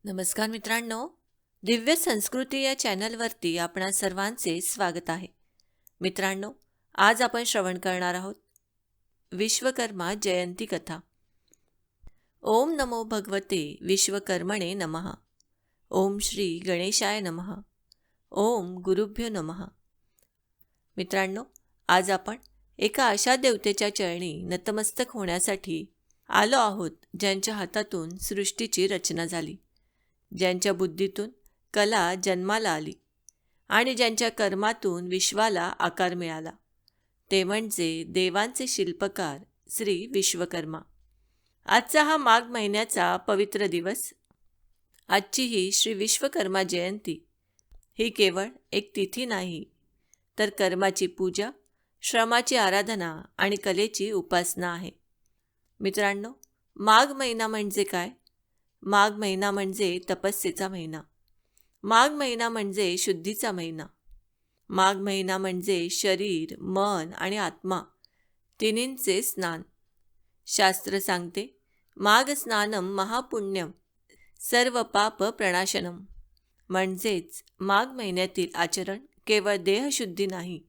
नमस्कार मित्रांनो, दिव्य संस्कृती या चॅनलवरती आपणा सर्वांचे स्वागत आहे. मित्रांनो, आज आपण श्रवण करणार आहोत विश्वकर्मा जयंती कथा. ओम नमो भगवते विश्वकर्मणे नमः. ओम श्री गणेशाय नमः. ओम गुरुभ्यो नमः. मित्रांनो, आज आपण एका अशा देवतेच्या चरणी नतमस्तक होण्यासाठी आलो आहोत ज्यांच्या हातातून सृष्टीची रचना झाली, ज्यांच्या बुद्धीतून कला जन्माला आली आणि ज्यांच्या कर्मातून विश्वाला आकार मिळाला. ते म्हणजे देवांचे शिल्पकार श्री विश्वकर्मा. आजचा हा माघ महिन्याचा पवित्र दिवस, आजची ही श्री विश्वकर्मा जयंती ही केवळ एक तिथी नाही, तर कर्माची पूजा, श्रमाची आराधना आणि कलेची उपासना आहे. मित्रांनो, माघ महिना म्हणजे काय? माघ महिना म्हणजे तपस्येचा महिना. माघ महिना म्हणजे शुद्धीचा महिना. माघ महिना म्हणजे शरीर, मन आणि आत्मा तिन्हींचे स्नान. शास्त्र सांगते, माघ स्नानम महापुण्यम सर्व पाप प्रणाशनम. म्हणजेच माघ महिन्यातील आचरण केवळ देहशुद्धी नाही,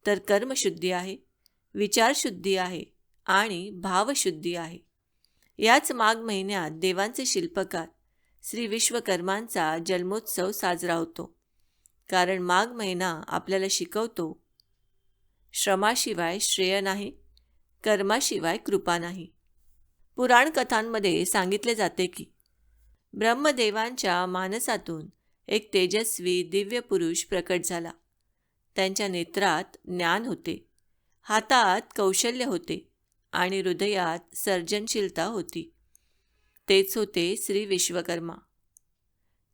तर कर्मशुद्धी आहे, विचारशुद्धी आहे आणि भावशुद्धी आहे. याच माघ महिन्यात देवांचे शिल्पकार श्री विश्वकर्मांचा जन्मोत्सव साजरा होतो. कारण माघ महिना आपल्याला शिकवतो, श्रमाशिवाय श्रेय नाही, कर्माशिवाय कृपा नाही. पुराण कथांमध्ये सांगितले जाते की ब्रह्मदेवांच्या मानसातून एक तेजस्वी दिव्य पुरुष प्रकट झाला. त्यांच्या नेत्रात ज्ञान होते, हातात कौशल्य होते आणि हृदयात सर्जनशीलता होती. तेच होते श्री विश्वकर्मा.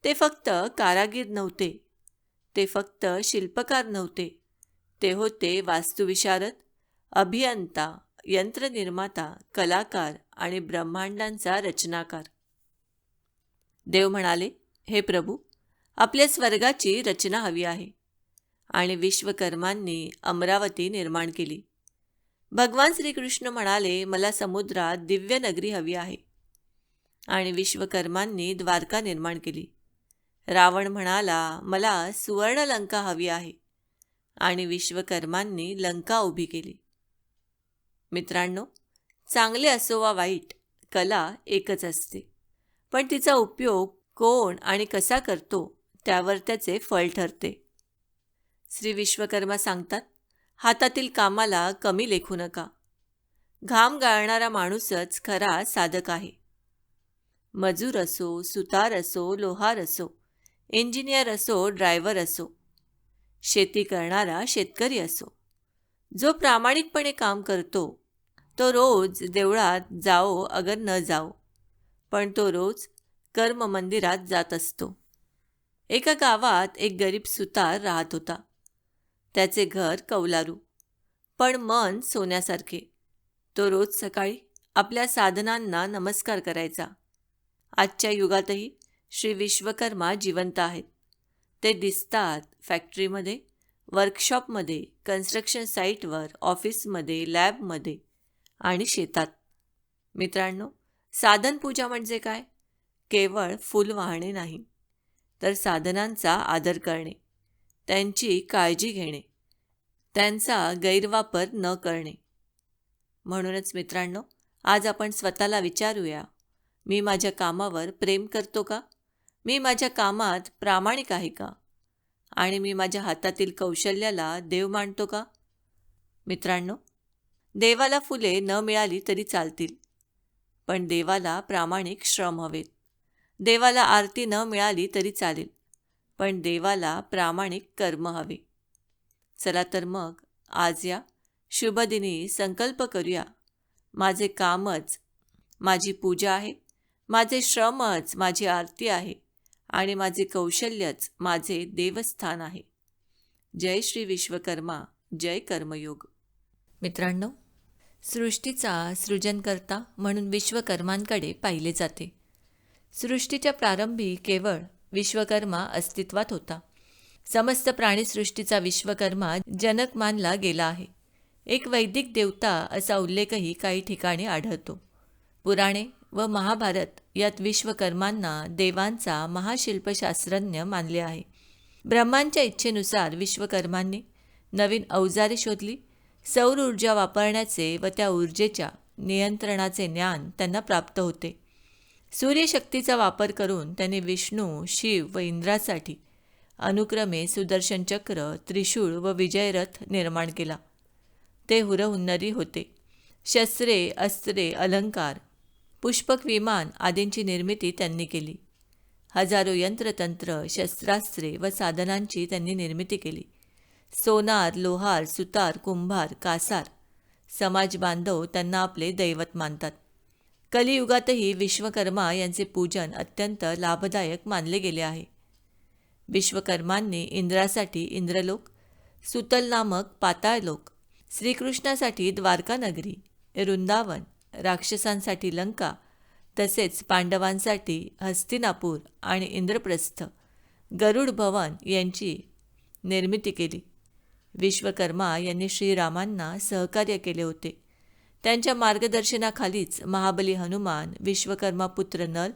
ते फक्त कारागीर नव्हते, ते फक्त शिल्पकार नव्हते, ते होते वास्तुविशारद, अभियंता, यंत्रनिर्माता, कलाकार आणि ब्रह्मांडांचा रचनाकार. देव म्हणाले, हे प्रभू, आपल्या स्वर्गाची रचना हवी आहे. आणि विश्वकर्मांनी अमरावती निर्माण केली. भगवान श्रीकृष्ण म्हणाले, मला समुद्रात दिव्य नगरी हवी आहे. आणि विश्वकर्मांनी द्वारका निर्माण केली. रावण म्हणाला, मला सुवर्णलंका हवी आहे. आणि विश्वकर्मांनी लंका उभी केली. मित्रांनो, चांगले असो वा वाईट, कला एकच असते, पण तिचा उपयोग कोण आणि कसा करतो त्यावर त्याचे फळ ठरते. श्री विश्वकर्मा सांगतात, हातातील कामाला कमी लेखू नका. घाम गाळणारा माणूसच खरा साधक आहे. मजूर असो, सुतार असो, लोहार असो, इंजिनियर असो, ड्रायव्हर असो, शेती करणारा शेतकरी असो, जो प्रामाणिकपणे काम करतो तो रोज देवळात जाओ अगर न जाओ, पण तो रोज कर्म मंदिरात जात असतो. एका गावात एक गरीब सुतार राहत होता. त्याचे घर कौलारू, पण मन सोन्यासारखे. तो रोज सकाळी आपल्या साधनांना नमस्कार करायचा. आजच्या युगातही श्री विश्वकर्मा जिवंत आहेत. ते दिसतात फॅक्टरीमध्ये, वर्कशॉपमध्ये, कन्स्ट्रक्शन साईटवर, ऑफिसमध्ये, लॅबमध्ये आणि शेतात. मित्रांनो, साधनपूजा म्हणजे काय? केवळ फूल वाहणे नाही, तर साधनांचा आदर करणे, त्यांची काळजी घेणे, त्यांचा गैरवापर न करणे. म्हणूनच मित्रांनो, आज आपण स्वतःला विचारूया, मी माझ्या कामावर प्रेम करतो का? मी माझ्या कामात प्रामाणिक आहे का? आणि मी माझ्या हातातील कौशल्याला देव मानतो का? मित्रांनो, देवाला फुले न मिळाली तरी चालतील, पण देवाला प्रामाणिक श्रम हवेत. देवाला आरती न मिळाली तरी चालेल, पण देवाला प्रामाणिक कर्म हवे. चला तर मग आज या शुभदिनी संकल्प करूया, माझे कामच माझी पूजा आहे, माझे श्रमच माझी आरती आहे आणि माझे कौशल्यच माझे देवस्थान आहे. जय श्री विश्वकर्मा, जय कर्मयोग. मित्रांनो, सृष्टीचा सृजनकर्ता म्हणून विश्वकर्मांकडे पाहिले जाते. सृष्टीच्या प्रारंभी केवळ विश्वकर्मा अस्तित्वात होता. समस्त प्राणीसृष्टीचा विश्वकर्मा जनक मानला गेला आहे. एक वैदिक देवता असा उल्लेखही काही ठिकाणी आढळतो. पुराणे व महाभारत यात विश्वकर्मांना देवांचा महाशिल्पशास्त्रज्ञ मानले आहे. ब्रह्मांच्या इच्छेनुसार विश्वकर्मांनी नवीन अवजारे शोधली. सौर ऊर्जा वापरण्याचे व त्या ऊर्जेच्या नियंत्रणाचे ज्ञान त्यांना प्राप्त होते. सूर्यशक्तीचा वापर करून त्यांनी विष्णू, शिव व इंद्रासाठी अनुक्रमे सुदर्शन चक्र, त्रिशूळ व विजयरथ निर्माण केला. ते हुरहुन्नरी होते. शस्त्रे, अस्त्रे, अलंकार, पुष्पक विमान आदींची निर्मिती त्यांनी केली. हजारो यंत्रतंत्र, शस्त्रास्त्रे व साधनांची त्यांनी निर्मिती केली. सोनार, लोहार, सुतार, कुंभार, कासार समाज बांधव त्यांना आपले दैवत मानतात. कलियुगातही विश्वकर्मा यांचे पूजन अत्यंत लाभदायक मानले गेले आहे. विश्वकर्मांनी इंद्रासाठी इंद्रलोक, सुतल नामक पाताळलोक, श्रीकृष्णासाठी द्वारकानगरी, वृंदावन, राक्षसांसाठी लंका, तसेच पांडवांसाठी हस्तिनापूर आणि इंद्रप्रस्थ, गरुड भवन यांची निर्मिती केली. विश्वकर्मा यांनी श्रीरामांना सहकार्य केले होते. त्यांच्या मार्गदर्शनाखालीच महाबली हनुमान, विश्वकर्मा पुत्र नल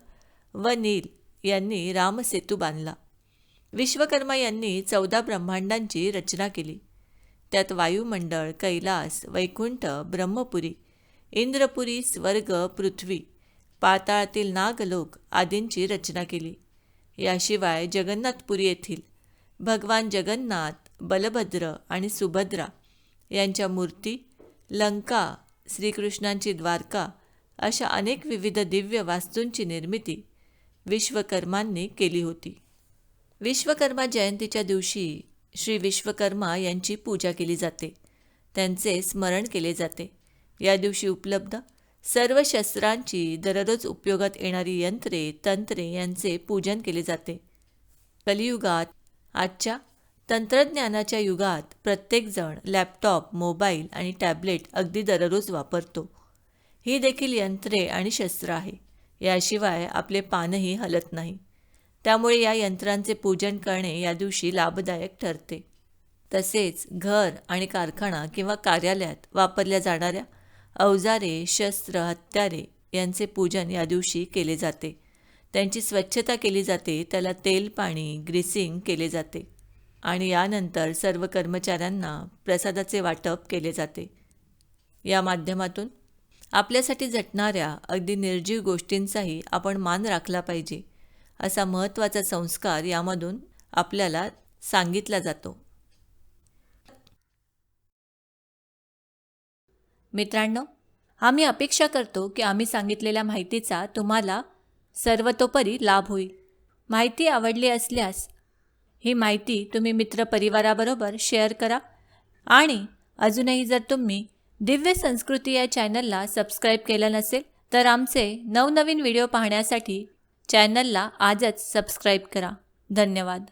व नील यांनी रामसेतू बांधला. विश्वकर्मा यांनी 14 ब्रह्मांडांची रचना केली. त्यात वायुमंडळ, कैलास, वैकुंठ, ब्रह्मपुरी, इंद्रपुरी, स्वर्ग, पृथ्वी, पाताळातील नागलोक आदींची रचना केली. याशिवाय जगन्नाथपुरी येथील भगवान जगन्नाथ, बलभद्र आणि सुभद्रा यांच्या मूर्ती, लंका, श्रीकृष्णांची द्वारका अशा अनेक विविध दिव्य वास्तूंची निर्मिती विश्वकर्मांनी केली होती. विश्वकर्मा जयंतीच्या दिवशी श्री विश्वकर्मा यांची पूजा केली जाते. त्यांचे स्मरण केले जाते. या दिवशी उपलब्ध सर्व शस्त्रांची, दररोज उपयोगात येणारी यंत्रे, तंत्रे यांचे पूजन केले जाते. कलियुगात, आजच्या तंत्रज्ञानाच्या युगात प्रत्येकजण लॅपटॉप, मोबाईल आणि टॅबलेट अगदी दररोज वापरतो. ही देखील यंत्रे आणि शस्त्र आहे. याशिवाय आपले पानही हलत नाही. त्यामुळे या यंत्रांचे पूजन करणे या दिवशी लाभदायक ठरते. तसेच घर आणि कारखाना किंवा कार्यालयात वापरल्या जाणाऱ्या अवजारे, शस्त्र, हत्यारे यांचे पूजन या दिवशी केले जाते. त्यांची स्वच्छता केली जाते. त्याला तेल, पाणी, ग्रीसिंग केले जाते आणि यानंतर सर्व कर्मचाऱ्यांना प्रसादाचे वाटप केले जाते. या माध्यमातून आपल्यासाठी झटणाऱ्या अगदी निर्जीव गोष्टींचाही आपण मान राखला पाहिजे, असा महत्त्वाचा संस्कार यामधून आपल्याला सांगितला जातो. मित्रांनो, आम्ही अपेक्षा करतो की आम्ही सांगितलेल्या माहितीचा तुम्हाला सर्वतोपरी लाभ होईल. माहिती आवडली असल्यास ही माहिती तुम्ही मित्रपरिवाराबरोबर शेअर करा आणि अजूनही जर तुम्ही दिव्य संस्कृती या चॅनलला सबस्क्राईब केलं नसेल तर आमचे नवनवीन व्हिडिओ पाहण्यासाठी चॅनलला आजच सबस्क्राईब करा. धन्यवाद.